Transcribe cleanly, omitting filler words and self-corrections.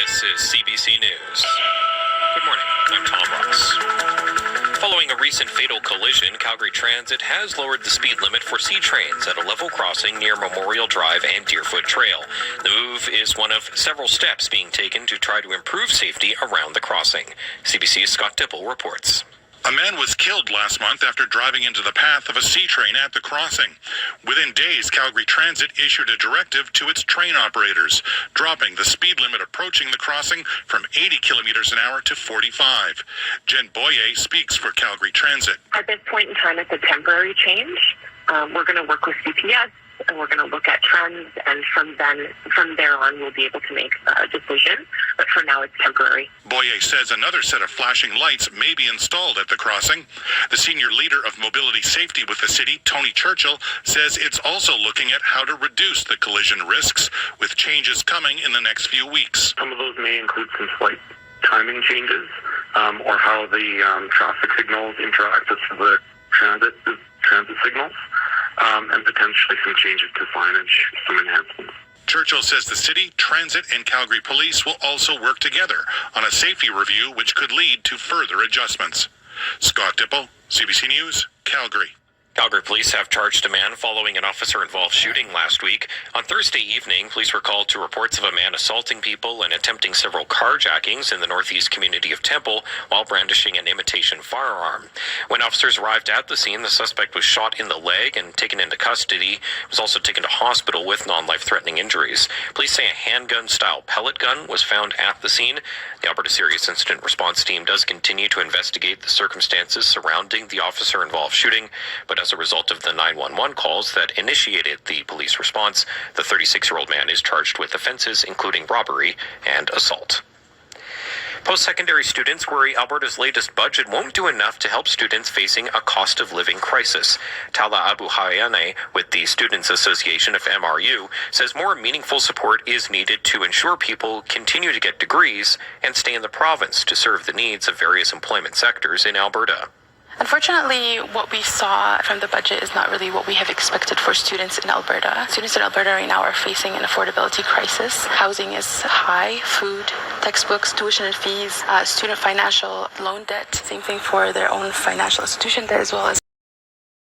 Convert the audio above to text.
This is CBC News. Good morning, I'm Tom Ross. Following a recent fatal collision, Calgary Transit has lowered the speed limit for CTrains at a level crossing near Memorial Drive and Deerfoot Trail. The move is one of several steps being taken to try to improve safety around the crossing. CBC's Scott Dipple reports. A man was killed last month after driving into the path of a CTrain at the crossing. Within days, Calgary Transit issued a directive to its train operators, dropping the speed limit approaching the crossing from 80 kilometers an hour to 45. Jen Boyer speaks for Calgary Transit. At this point in time, it's a temporary change. We're going to work with CPS, and we're going to look at trends, and from there on, we'll be able to make a decision. But for now, it's temporary. Boyer says another set of flashing lights may be installed at the crossing. The senior leader of mobility safety with the city, Tony Churchill, says it's also looking at how to reduce the collision risks, with changes coming in the next few weeks. Some of those may include some slight timing changes, or how the traffic signals interact with the transit signals, and potentially some changes to signage, some enhancements. Churchill says the city, transit, and Calgary Police will also work together on a safety review which could lead to further adjustments. Scott Dipple, CBC News, Calgary. Calgary police have charged a man following an officer-involved shooting last week. On Thursday evening, police were called to reports of a man assaulting people and attempting several carjackings in the northeast community of Temple while brandishing an imitation firearm. When officers arrived at the scene, the suspect was shot in the leg and taken into custody. He was also taken to hospital with non-life-threatening injuries. Police say a handgun-style pellet gun was found at the scene. The Alberta Serious Incident Response Team does continue to investigate the circumstances surrounding the officer-involved shooting, but as a result of the 911 calls that initiated the police response, the 36-year-old man is charged with offenses including robbery and assault. Post-secondary students worry Alberta's latest budget won't do enough to help students facing a cost of living crisis. Tala Abu Hayane with the Students Association of MRU says more meaningful support is needed to ensure people continue to get degrees and stay in the province to serve the needs of various employment sectors in Alberta. Unfortunately, what we saw from the budget is not really what we have expected for students in Alberta. Students in Alberta right now are facing an affordability crisis. Housing is high, food, textbooks, tuition and fees, student financial loan debt, same thing for their own financial institution debt, as well as